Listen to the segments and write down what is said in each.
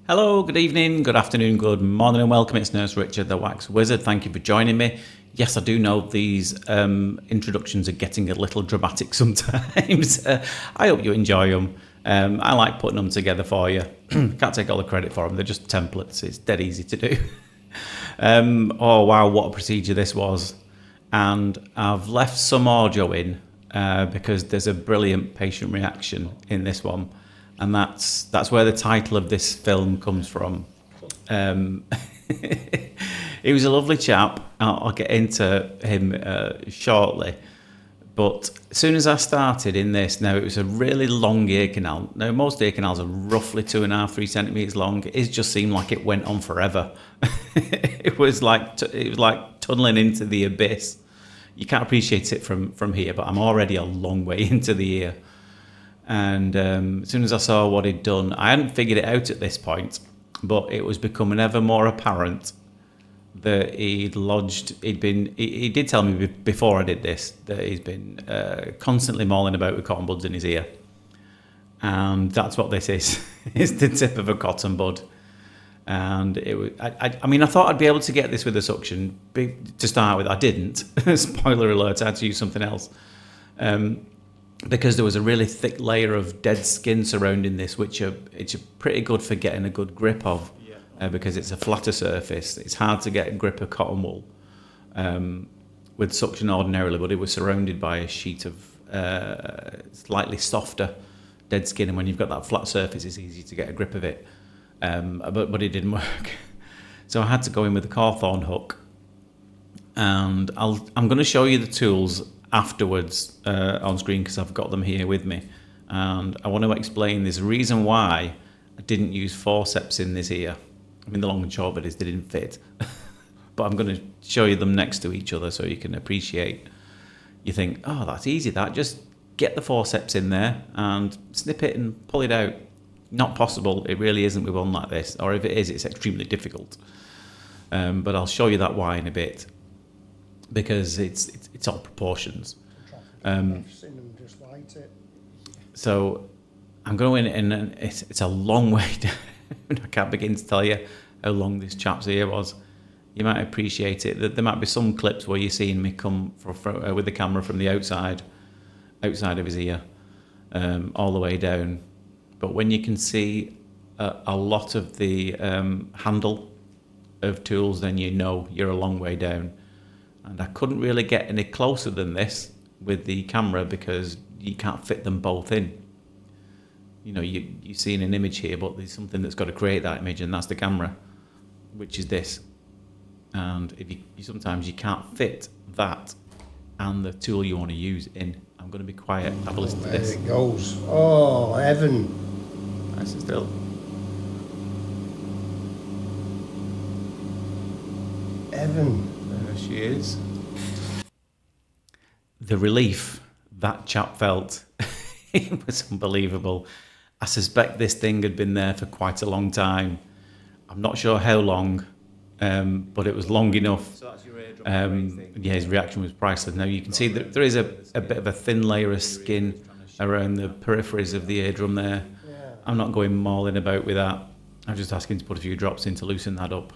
Hello, good evening, good afternoon, good morning, and welcome. It's Nurse Richard, the Wax Wizard. Thank you for joining me. Yes, I do know these introductions are getting a little dramatic sometimes. I hope you enjoy them. I like putting them together for you. Can't take all the credit for them. They're just templates. It's dead easy to do. Oh, wow, what a procedure this was. And I've left some audio in because there's a brilliant patient reaction in this one. And that's where the title of this film comes from. He was a lovely chap. I'll get into him shortly. But as soon as I started in this, now it was a really long ear canal. Now most ear canals are roughly 2.5-3 centimeters long. It just seemed like it went on forever. It was like tunneling into the abyss. You can't appreciate it from here, but I'm already a long way into the ear. And as soon as I saw what he'd done, I hadn't figured it out at this point, but it was becoming ever more apparent that he did tell me before I did this that he's been constantly mauling about with cotton buds in his ear. And that's what this is. It's the tip of a cotton bud. And it was, I mean, I thought I'd be able to get this with a suction to start with. I didn't. Spoiler alert, I had to use something else. Because there was a really thick layer of dead skin surrounding this, which it's pretty good for getting a good grip of, because it's a flatter surface. It's hard to get a grip of cotton wool with suction ordinarily, but it was surrounded by a sheet of slightly softer dead skin, and when you've got that flat surface, it's easy to get a grip of it. But it didn't work, so I had to go in with a Cawthorn hook, and I'm going to show you the tools afterwards on screen because I've got them here with me, and I want to explain this reason why I didn't use forceps in this ear. I mean, the long and short of it is they didn't fit, but I'm going to show you them next to each other so you can appreciate. You think, oh, that's easy, that just get the forceps in there and snip it and pull it out. Not possible. It really isn't with one like this, or if it is, it's extremely difficult. But I'll show you that why in a bit, because it's all proportions. So I'm going in, and it's a long way down. I can't begin to tell you how long this chap's ear was. You might appreciate it. There might be some clips where you're seeing me come with the camera from the outside of his ear, all the way down. But when you can see a lot of the handle of tools, then you know you're a long way down. And I couldn't really get any closer than this with the camera because you can't fit them both in. You know, you're seeing an image here, but there's something that's got to create that image, and that's the camera, which is this. And if you sometimes you can't fit that and the tool you want to use in. I'm going to be quiet. Have a listen to this. There it goes. Oh, heaven. Nice and still. Heaven. There she is. The relief that chap felt, it was unbelievable. I suspect this thing had been there for quite a long time. I'm not sure how long, but it was long enough. So that's your eardrum Yeah, his reaction was priceless. Now you can see that there is a bit of a thin layer of skin around the peripheries of the eardrum there. Yeah. I'm not going mauling about with that. I'm just asking to put a few drops in to loosen that up.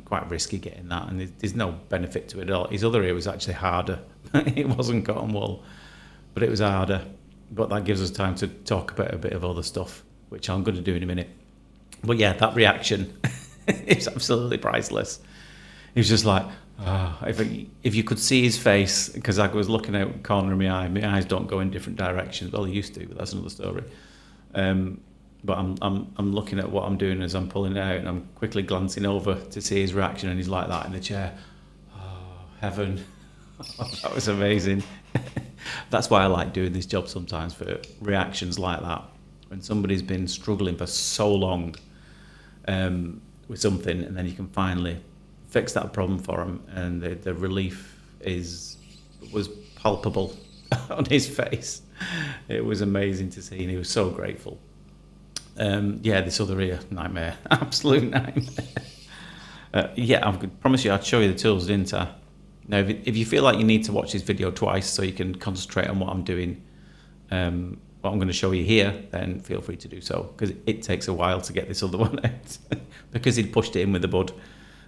Quite risky getting that, and there's no benefit to it at all. His other ear was actually harder. It wasn't cotton wool, but it was harder. But that gives us time to talk about a bit of other stuff, which I'm going to do in a minute. But yeah, that reaction is absolutely priceless. He was just like, oh, if you could see his face, because I was looking out the corner of my eyes don't go in different directions. Well, they used to, but that's another story. But I'm looking at what I'm doing as I'm pulling it out, and I'm quickly glancing over to see his reaction, and he's like that in the chair. Oh, heaven. That was amazing. That's why I like doing this job sometimes, for reactions like that. When somebody's been struggling for so long with something, and then you can finally fix that problem for them, and the relief was palpable on his face. It was amazing to see, and he was so grateful. Yeah, this other ear, nightmare. Absolute nightmare. Yeah, I could promise you I'd show you the tools, didn't I? Now, if you feel like you need to watch this video twice so you can concentrate on what I'm doing, what I'm going to show you here, then feel free to do so, because it takes a while to get this other one out because he'd pushed it in with the bud.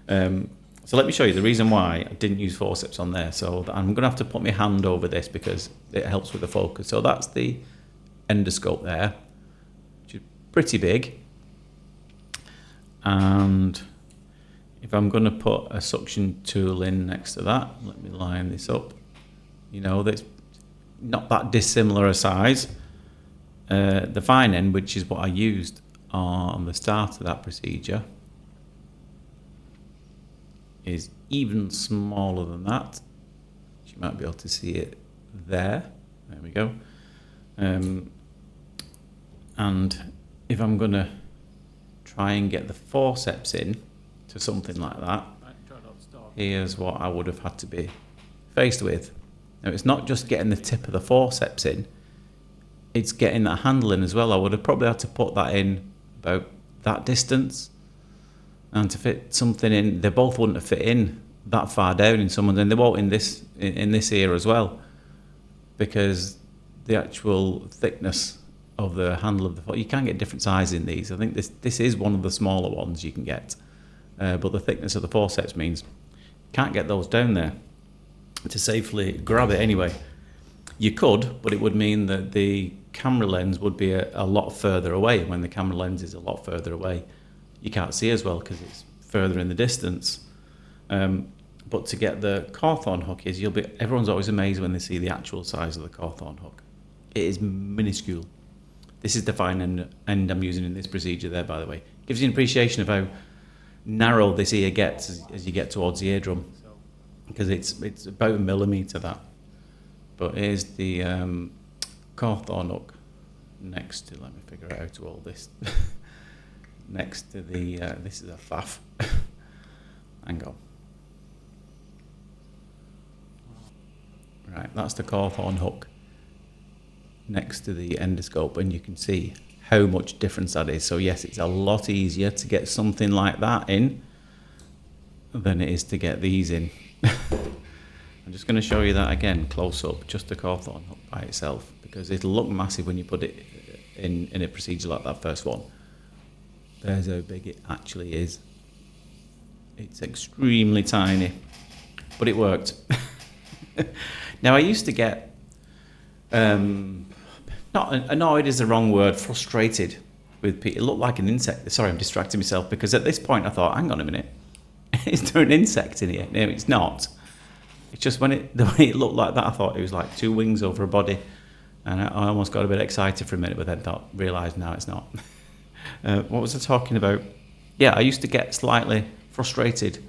So let me show you the reason why I didn't use forceps on there. So I'm going to have to put my hand over this because it helps with the focus. So that's the endoscope there, which is pretty big. And if I'm going to put a suction tool in next to that, let me line this up. You know, that's not that dissimilar a size. The fine end, which is what I used on the start of that procedure, is even smaller than that. You might be able to see it there. There we go. And if I'm going to try and get the forceps in to something like that, here's what I would have had to be faced with. Now, it's not just getting the tip of the forceps in, it's getting that handle in as well. I would have probably had to put that in about that distance, and to fit something in, they both wouldn't have fit in that far down in someone, and they won't in this ear as well, because the actual thickness of the handle of the, you can get different sizes in these. I think this is one of the smaller ones you can get, but the thickness of the forceps means you can't get those down there to safely grab it anyway. You could, but it would mean that the camera lens would be a lot further away. When the camera lens is a lot further away, you can't see as well because it's further in the distance. But to get the Cawthorn hook is, everyone's always amazed when they see the actual size of the Cawthorn hook. It is minuscule. This is the fine end I'm using in this procedure there, by the way. Gives you an appreciation of how narrow this ear gets as you get towards the eardrum, because it's about a millimetre that. But here's the Cawthorn hook next to, let me figure out how to hold this. Next to the, this is a faff. Hang on. Right, that's the Cawthorn hook next to the endoscope, and you can see how much difference that is. So yes, it's a lot easier to get something like that in than it is to get these in. I'm just going to show you that again, close up, just the Cawthorn hook by itself, because it'll look massive when you put it in a procedure like that first one. There's how big it actually is. It's extremely tiny, but it worked. Now, I used to get, not annoyed is the wrong word, frustrated with people. It looked like an insect. Sorry, I'm distracting myself, because at this point I thought, hang on a minute, is there an insect in here? No, it's not. It's just the way it looked like that, I thought it was like two wings over a body, and I almost got a bit excited for a minute, but then realised now it's not. What was I talking about? Yeah, I used to get slightly frustrated.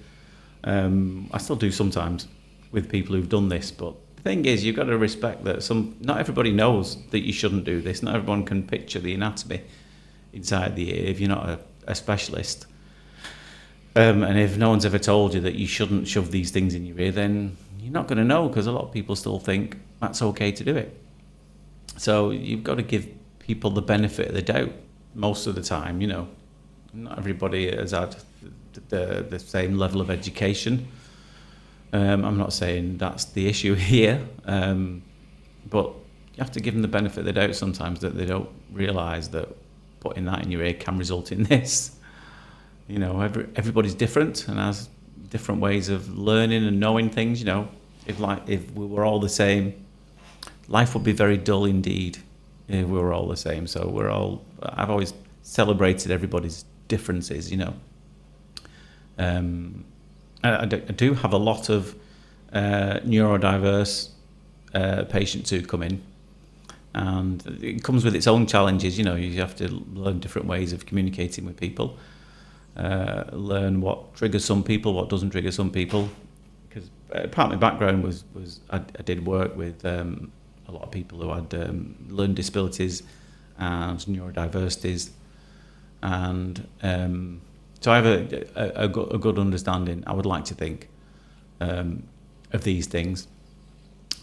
I still do sometimes with people who've done this, but the thing is, you've got to respect that not everybody knows that you shouldn't do this. Not everyone can picture the anatomy inside the ear if you're not a specialist. And if no one's ever told you that you shouldn't shove these things in your ear, then you're not going to know, because a lot of people still think that's okay to do it. So you've got to give people the benefit of the doubt most of the time. You know, not everybody has had the same level of education. I'm not saying that's the issue here, but you have to give them the benefit of the doubt sometimes, that they don't realise that putting that in your ear can result in this. You know, everybody's different and has different ways of learning and knowing things. You know, if we were all the same, life would be very dull indeed if we were all the same. So I've always celebrated everybody's differences, you know. I do have a lot of neurodiverse patients who come in, and it comes with its own challenges. You know, you have to learn different ways of communicating with people, learn what triggers some people, what doesn't trigger some people. Because part of my background was I did work with a lot of people who had learning disabilities and neurodiversities, and so I have a good understanding, I would like to think, of these things.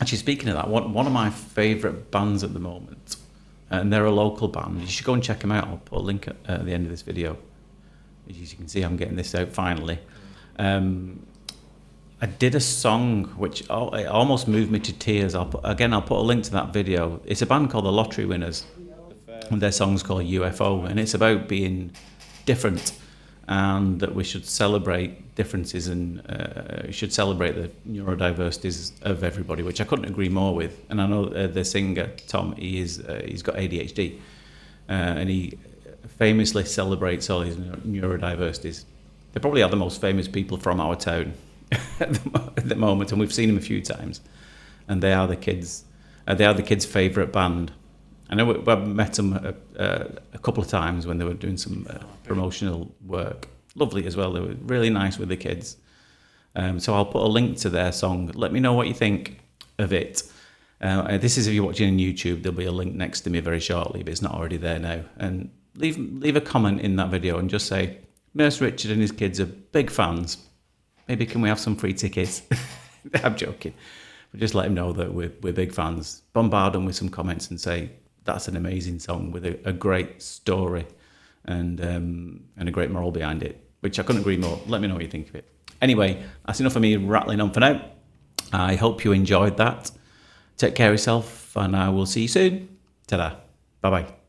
Actually, speaking of that, one of my favourite bands at the moment, and they're a local band, you should go and check them out. I'll put a link at the end of this video. As you can see, I'm getting this out finally. I did a song which it almost moved me to tears. I'll put a link to that video. It's a band called the Lottery Winners, and their song's called UFO, and it's about being different, and that we should celebrate differences and should celebrate the neurodiversities of everybody, which I couldn't agree more with. And I know the singer Tom, he's got ADHD, and he famously celebrates all his neurodiversities. They probably are the most famous people from our town at the moment, and we've seen them a few times. And they are the kids' favourite band. I know I've met them a couple of times when they were doing some promotional work. Lovely as well. They were really nice with the kids. So I'll put a link to their song. Let me know what you think of it. This is if you're watching on YouTube. There'll be a link next to me very shortly, but it's not already there now. And leave a comment in that video and just say, Nurse Richard and his kids are big fans. Maybe can we have some free tickets? I'm joking. But just let him know that we're big fans. Bombard them with some comments and say, that's an amazing song with a great story and a great moral behind it, which I couldn't agree more. Let me know what you think of it. Anyway, that's enough of me rattling on for now. I hope you enjoyed that. Take care of yourself, and I will see you soon. Ta-da. Bye-bye.